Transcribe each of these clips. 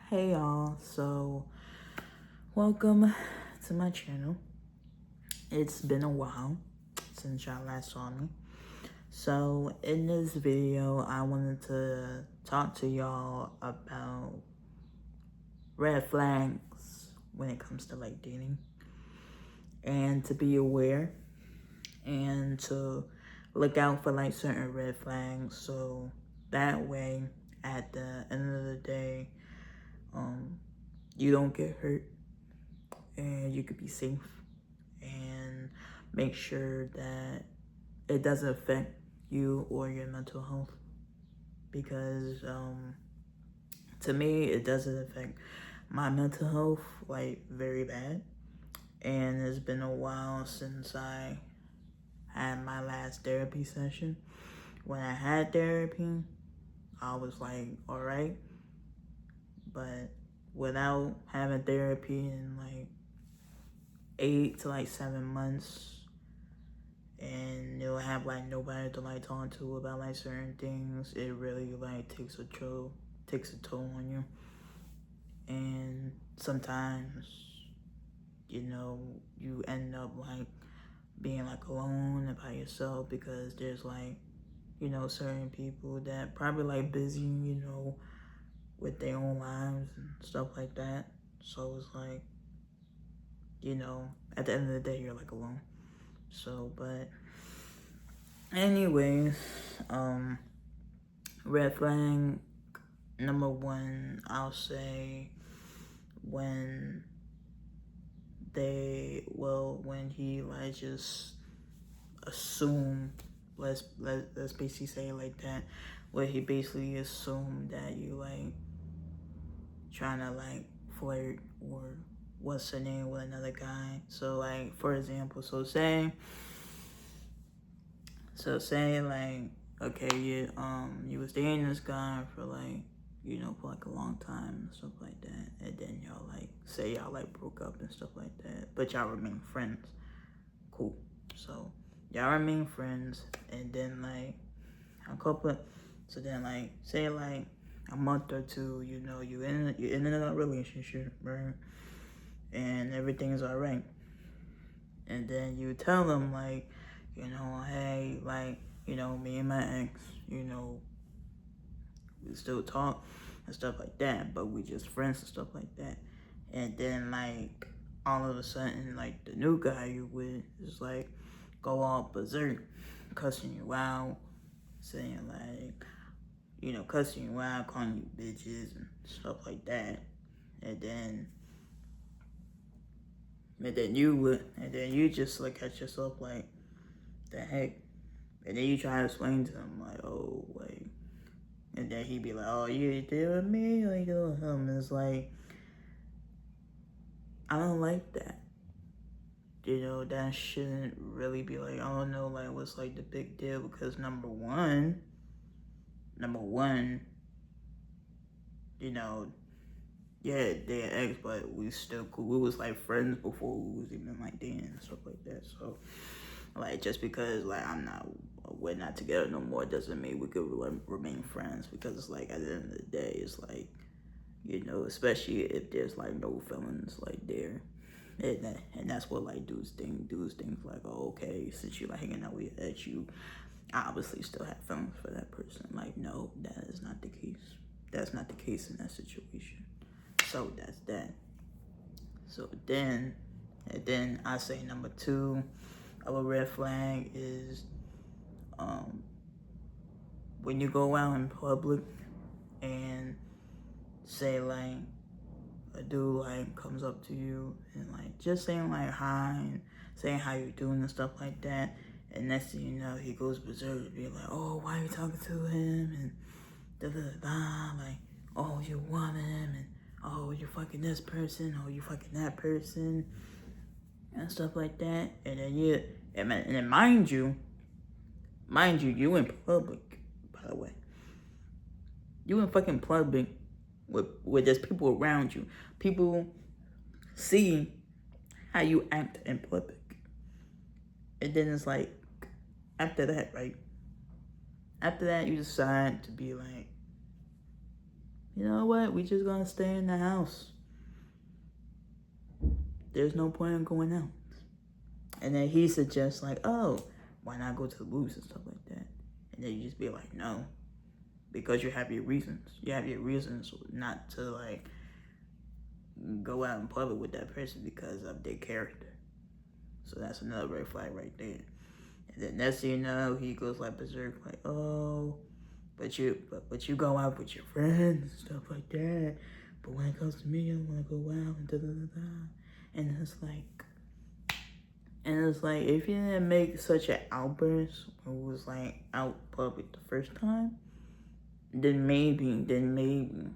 Hey y'all, so welcome to my channel. It's been a while since y'all last saw me. So in this video, I wanted to talk to y'all about red flags when it comes to like dating and to be aware and to look out for like certain red flags so that way at the end of the day, you don't get hurt and you could be safe and make sure that it doesn't affect you or your mental health because to me it doesn't affect my mental health like very bad. And it's been a while since I had my last therapy session. When I had therapy, I was like all right, but without having therapy in like 8 to 7 months, and you'll have like nobody to like talk to about like certain things, it really like takes a toll on you. And sometimes, you end up like being like alone and by yourself because there's like, certain people that probably like busy, with their own lives and stuff like that. So it's like, at the end of the day, you're like alone. So, but anyways, red flag number one, I'll say when when he like just assume, let's basically say it like that, where he basically assumed that you like trying to like flirt or what's her name with another guy. So like for example, say like, okay, you was dating this guy for like, for like a long time and stuff like that, and then y'all like say y'all like broke up and stuff like that, but y'all remain friends. Cool. So y'all remain friends, and then like so then like say like a month or two, you're in a relationship, right? And everything's alright. And then you tell them like, hey, like, me and my ex, we still talk and stuff like that, but we just friends and stuff like that. And then like all of a sudden, like the new guy you with is like go all berserk, cussing you out, saying like, cussing you out, calling you bitches and stuff like that. And then you just look at yourself like, the heck? And then you try to explain to him like, oh, like, and then he'd be like, oh, you did with me, like, oh, him. It's like, I don't like that. That shouldn't really be like, I don't know, like, what's like the big deal? Because number one, yeah, they're ex, but we still cool. We was like friends before we was even like dating and stuff like that. So, like, just because like we're not together no more doesn't mean we could remain friends. Because it's like at the end of the day, it's like, especially if there's like no feelings like there, and that's what like dudes think like, oh, okay, since you're like hanging out with your ex, you obviously still have feelings for that person. Like, no, that is not the case. That's not the case in that situation. So that's that. So then, and then I say number two of a red flag is when you go out in public and say like a dude like comes up to you and like just saying like hi and saying how you doing and stuff like that, and next thing you know he goes berserk, be like, oh, why are you talking to him, and da da da, like, oh, you want him, and oh, you fucking this person, oh, you fucking that person and stuff like that. And then and then mind you, you in public, by the way. You in fucking public with there's people around you. People see how you act in public. And then it's like, after that, right? After that, you decide to be like, you know what? We just gonna stay in the house. There's no point in going out. And then he suggests like, oh, why not go to the movies and stuff like that? And then you just be like, no, because you have your reasons. You have your reasons not to like go out in public with that person because of their character. So that's another red flag right there. And then next thing you know, he goes like berserk, like, oh, but you go out with your friends and stuff like that. But when it comes to me, I want to go out and da da da da. And it's like, if you didn't make such an outburst, it was like out public the first time, then maybe, you know,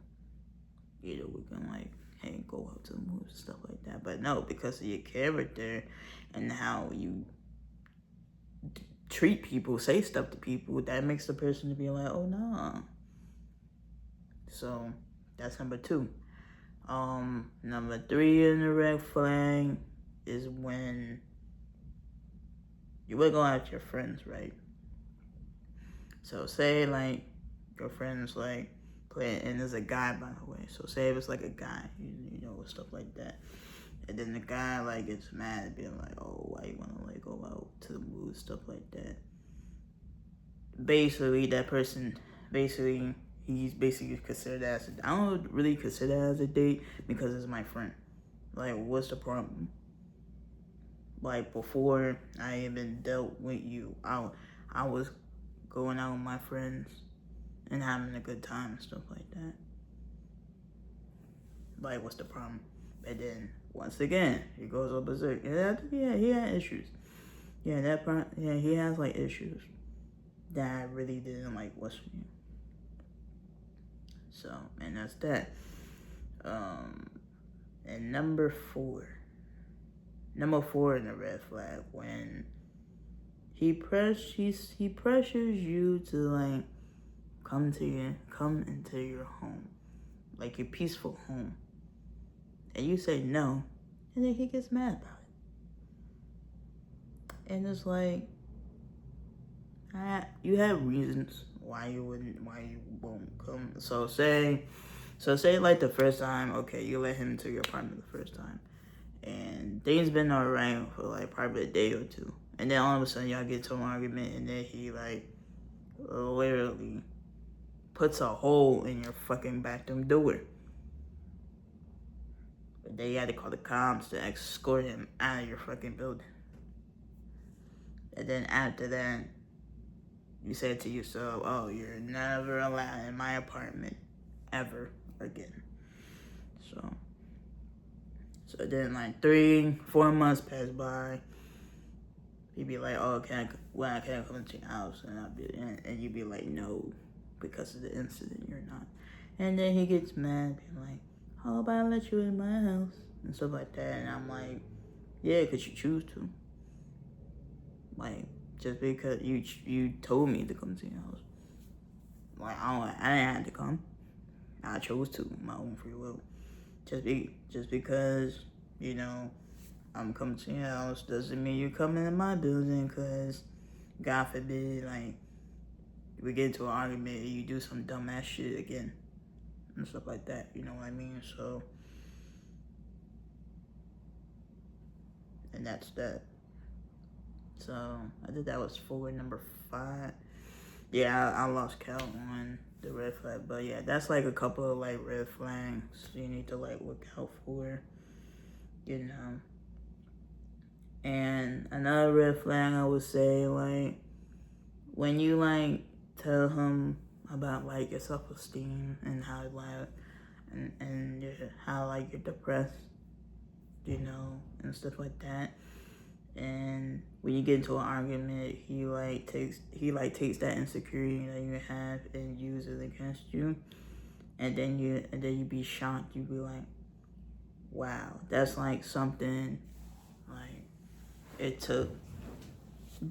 we can like, hey, go out to the movies and stuff like that. But no, because of your character and how you treat people, say stuff to people, that makes the person to be like, oh nah. So that's number 2. Number 3 in the red flag is when you would go out with your friends, right? So say like your friends like play, and there's a guy, by the way. So say it was like a guy, you know, stuff like that. And then the guy like gets mad and being like, oh, why you wanna like go out to the movies, stuff like that. Basically, that person, he's basically considered as I don't really consider that as a date because it's my friend. Like, what's the problem? Like, before I even dealt with you, I was going out with my friends and having a good time and stuff like that. Like, what's the problem? And then once again, he goes up berserk. Yeah, he had issues. Yeah, he has like issues that I really didn't like what's for you. So, and that's that. And number 4 in the red flag, when he pressures you to like come into your home, like your peaceful home, and you say no, and then he gets mad about it. And it's like, you have reasons why you won't come. So say like the first time, okay, you let him into your apartment the first time, and things been alright for like probably a day or two, and then all of a sudden y'all get to an argument, and then he like literally puts a hole in your fucking bathroom door. But they had to call the cops to escort him out of your fucking building. And then after that, you say to yourself, oh, you're never allowed in my apartment ever again. So then like 3-4 months pass by. You'd be like, oh, can I come into your house? And you'd be like, no, because of the incident, you're not. And then he gets mad, being like, how about I let you in my house? And stuff like that. And I'm like, yeah, because you choose to. Like, just because you told me to come to your house. Like, I didn't have to come. I chose to, my own free will. Just because, you know, I'm coming to your house doesn't mean you're coming in my building, because God forbid, like, we get into an argument and you do some dumbass shit again and stuff like that, you know what I mean? So, and that's that. So I think that was 4. Number 5, yeah, I lost count on the red flag, but yeah, that's like a couple of like red flags you need to like look out for, you know. And another red flag I would say, like, when you like tell him about like your self-esteem and how like and how like you're depressed, you know, and stuff like that. And when you get into an argument, he takes that insecurity that you have and uses it against you, and then you be shocked. You be like, wow, that's like something like it took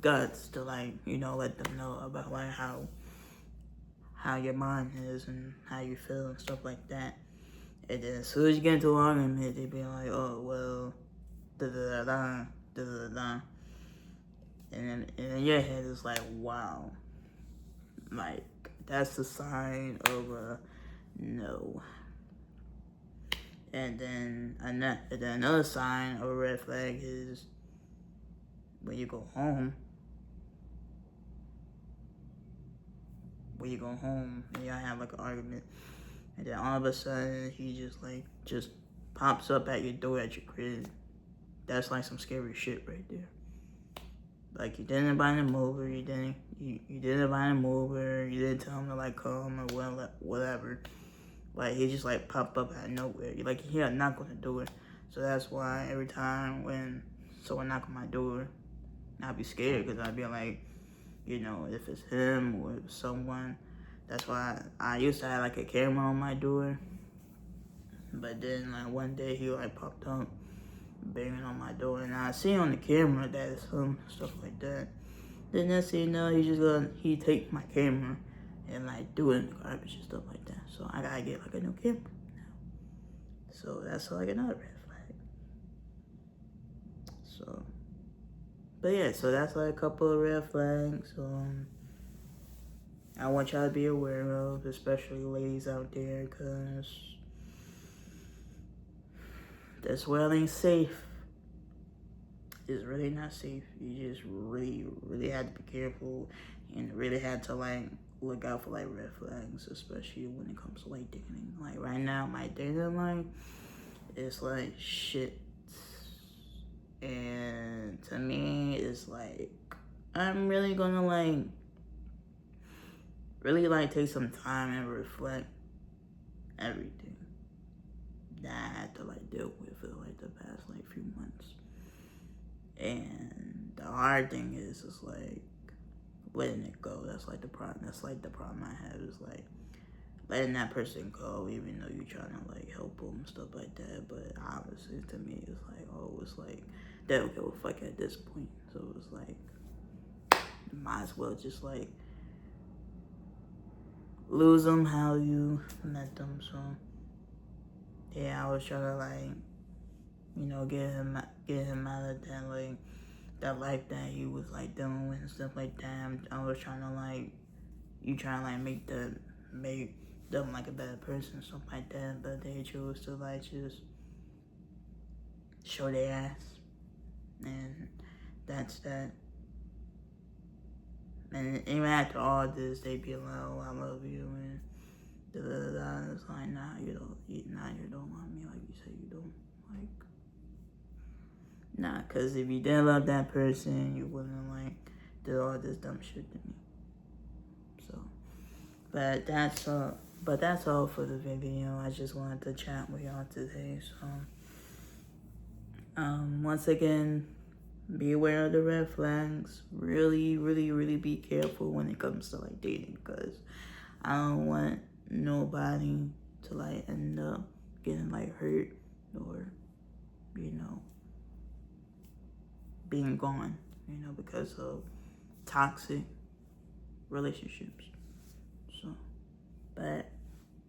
guts to like, you know, let them know about like how your mind is and how you feel and stuff like that. And then as soon as you get into an argument, they be like, oh well, da da da da. Da, da, da. And then in your head it's like, wow, like that's the sign of a No. And then another sign of a red flag is when you go home. When you go home and y'all have like an argument, and then all of a sudden he just pops up at your door at your crib. That's like some scary shit right there. Like you didn't invite him over, you didn't invite him over, you didn't tell him to like come or whatever. Like he just like popped up out of nowhere. You like he had a knock on the door. So that's why every time when someone knock on my door, I'd be scared because I'd be like, you know, if it's him or if it's someone. That's why I used to have like a camera on my door. But then like one day he like popped up banging on my door, and I see on the camera that it's him, stuff like that. Then next thing you know, he take my camera and like do it in the garbage and stuff like that. So I gotta get like a new camera now. So that's like another red flag. So, but yeah, so that's like a couple of red flags. I want y'all to be aware of, especially ladies out there, cause this world ain't safe. It's really not safe. You just really, really had to be careful and really had to like look out for like red flags, especially when it comes to like dating. Like right now, my dating life is like shit. And to me, it's like I'm really gonna like really like take some time and reflect everything that I had to like deal with for like the past like few months. And the hard thing is like letting it go. That's like the problem. That's like the problem I have is like letting that person go, even though you're trying to like help them, stuff like that. But obviously, to me, it's like, oh, it's like they don't give a fuck at this point. So it's like you might as well just like lose them how you met them. So yeah, I was trying to like, you know, get him out of that like that life that he was like dealing with and stuff like that. I was trying to like, you trying to like make them like a better person, stuff like that. But they chose to like just show their ass, and that's that. And even after all this, they be like, "Oh, I love you," and da da da. It's like, nah, you don't love me like you say you don't. Like, nah, cause if you didn't love that person, you wouldn't like do all this dumb shit to me. So, but that's all for the video. I just wanted to chat with y'all today. So, once again, be aware of the red flags. Really, really, really be careful when it comes to like dating, because I don't want nobody to like end up getting like hurt or, you know, being gone, you know, because of toxic relationships. So, but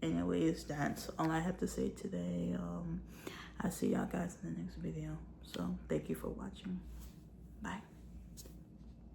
anyways, that's all I have to say today. I'll see y'all guys in the next video. So thank you for watching.